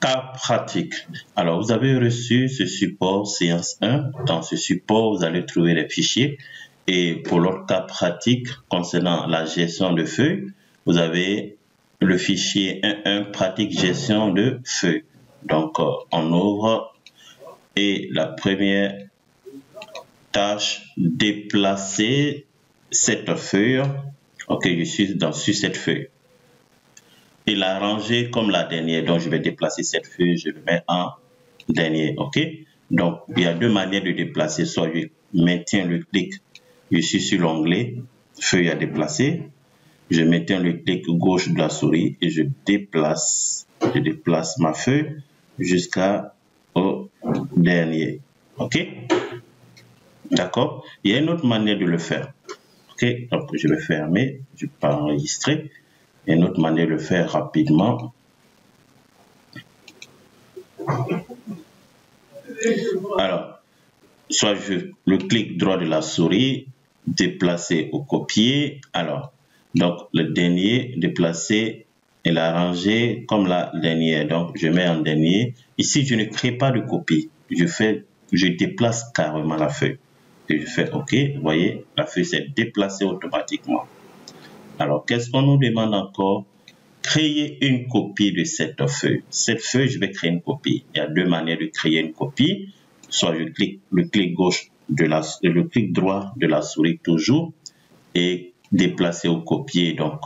cas pratique. Alors, vous avez reçu ce support séance 1. Dans ce support, vous allez trouver les fichiers. Et pour l'autre cas pratique concernant la gestion de feuilles, vous avez le fichier 1.1 pratique gestion de feuilles. Donc, on ouvre et la première tâche, déplacer cette feuille. Ok, je suis sur cette feuille. Et la ranger comme la dernière. Donc, je vais déplacer cette feuille, je le mets en dernier. Ok, donc il y a deux manières de déplacer. Soit je maintiens le clic, je suis sur l'onglet feuille à déplacer. Je maintiens le clic gauche de la souris et je déplace ma feuille jusqu'au dernier. Ok, d'accord. Il y a une autre manière de le faire. Ok, donc je vais fermer, je ne vais pas enregistrer. Il y a une autre manière de le faire rapidement. Alors, soit le clic droit de la souris, déplacer ou copier. Alors, donc le dernier, déplacer et l'arranger comme la dernière. Donc, je mets en dernier. Ici, je ne crée pas de copie. Je déplace carrément la feuille. Et je fais OK. Vous voyez, la feuille s'est déplacée automatiquement. Alors, qu'est-ce qu'on nous demande encore? Créer une copie de cette feuille. Cette feuille, je vais créer une copie. Il y a deux manières de créer une copie. Soit je clique le clic droit de la souris toujours et déplacer ou copier. Donc,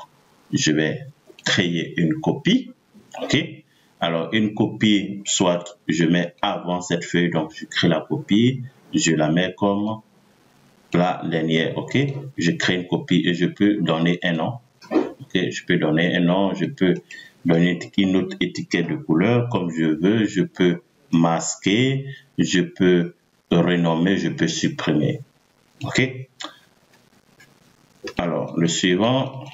je vais créer une copie. OK? Alors, une copie, soit je mets avant cette feuille, donc je crée la copie, je la mets comme la dernière. OK? Je crée une copie et je peux donner un nom. OK? Je peux donner un nom, je peux donner une autre étiquette de couleur comme je veux, je peux masquer, je peux renommer, je peux supprimer. OK? Alors, le suivant,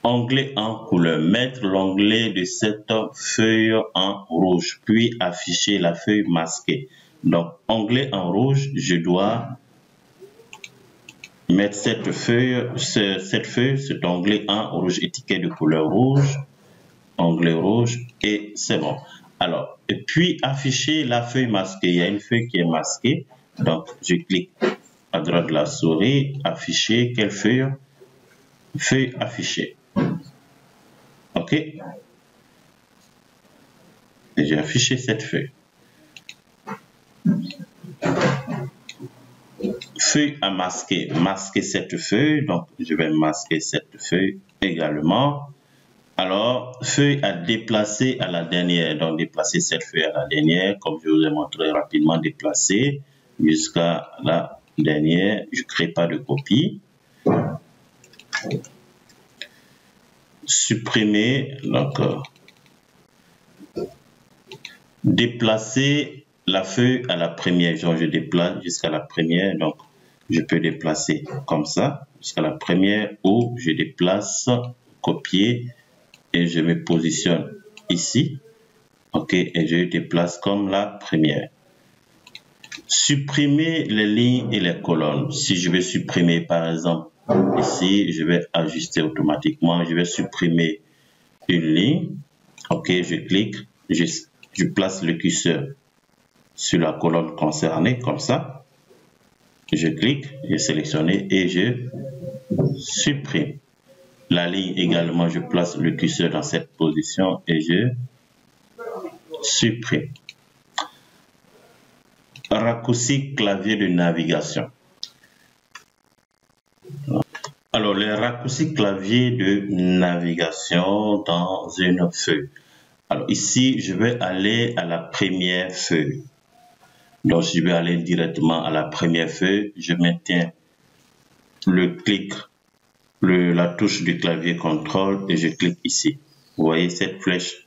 onglet en couleur. Mettre l'onglet de cette feuille en rouge, puis afficher la feuille masquée. Donc, onglet en rouge, je dois mettre cet onglet en rouge, étiquette de couleur rouge, onglet rouge, et c'est bon. Alors, et puis afficher la feuille masquée. Il y a une feuille qui est masquée. Donc, je clique à droite de la souris, afficher, quelle feuille? Feuille affichée. OK? Et j'ai affiché cette feuille. Feuille à masquer. Masquer cette feuille. Donc, je vais masquer cette feuille également. Alors, feuille à déplacer à la dernière. Donc, déplacer cette feuille à la dernière. Comme je vous ai montré rapidement, déplacer jusqu'à la dernière. Je ne crée pas de copie. Supprimer. Donc, déplacer la feuille à la première. Genre, je déplace jusqu'à la première. Donc, je peux déplacer comme ça jusqu'à la première ou je déplace, copier et je me positionne ici. OK, et je déplace comme la première. Supprimer les lignes et les colonnes. Si je vais supprimer, par exemple, ici, je vais ajuster automatiquement. Je vais supprimer une ligne. OK, je clique, je place le curseur sur la colonne concernée, comme ça. Je clique, je sélectionne et je supprime. La ligne également, je place le curseur dans cette position et je supprime. Raccourci clavier de navigation. Alors, les raccourcis clavier de navigation dans une feuille. Alors ici, je vais aller à la première feuille. Donc, je vais aller directement à la première feuille. Je maintiens le clic, la touche du clavier contrôle et je clique ici. Vous voyez cette flèche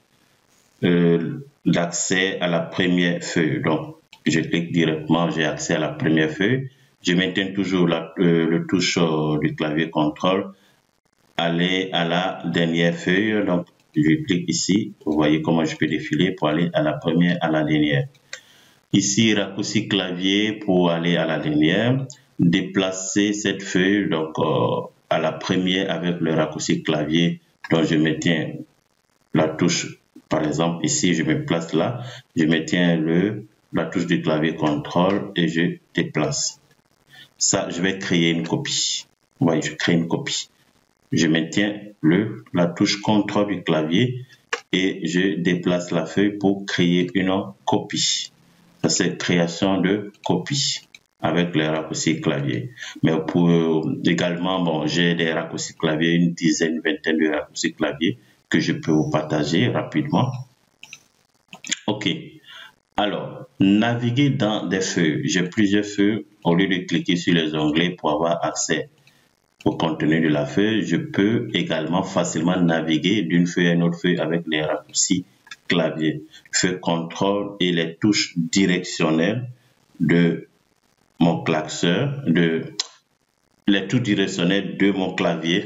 d'accès à la première feuille. Donc, je clique directement, j'ai accès à la première feuille. Je maintiens toujours le touche du clavier contrôle. Aller à la dernière feuille. Donc, je clique ici. Vous voyez comment je peux défiler pour aller à la première, à la dernière. Ici, raccourci clavier pour aller à la dernière. Déplacer cette feuille donc à la première avec le raccourci clavier. Donc, je maintiens la touche Par exemple, ici, je me place là, je maintiens la touche du clavier contrôle et je déplace. Ça, je vais créer une copie. Vous voyez, je crée une copie. Je maintiens la touche contrôle du clavier et je déplace la feuille pour créer une copie. Ça, c'est création de copie avec les raccourcis clavier. Mais également, bon, j'ai des raccourcis clavier, une dizaine, une vingtaine de raccourcis clavier que je peux vous partager rapidement. OK. Alors, naviguer dans des feuilles. J'ai plusieurs feuilles. Au lieu de cliquer sur les onglets pour avoir accès au contenu de la feuille, je peux également facilement naviguer d'une feuille à une autre feuille avec les raccourcis clavier. Feuille contrôle et les touches directionnelles de mon klaxeur, les touches directionnelles de mon clavier.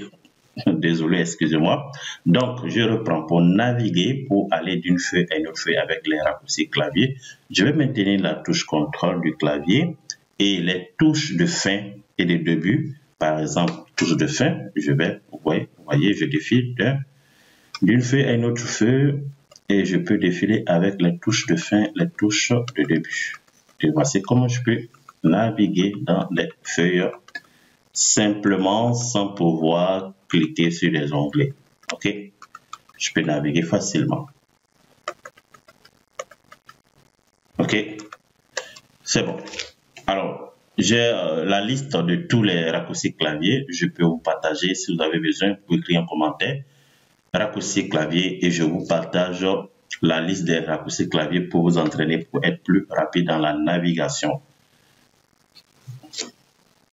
Désolé, excusez-moi. Donc, je reprends pour naviguer, pour aller d'une feuille à une autre feuille avec les raccourcis clavier. Je vais maintenir la touche contrôle du clavier et les touches de fin et de début. Par exemple, touche de fin, vous voyez, je défile d'une feuille à une autre feuille et je peux défiler avec les touches de fin, les touches de début. Et voici comment je peux naviguer dans les feuilles simplement sans pouvoir cliquer sur les onglets. OK? Je peux naviguer facilement. OK? C'est bon. Alors, j'ai la liste de tous les raccourcis clavier. Je peux vous partager si vous avez besoin. Vous pouvez écrire en commentaire raccourcis clavier et je vous partage la liste des raccourcis clavier pour vous entraîner pour être plus rapide dans la navigation.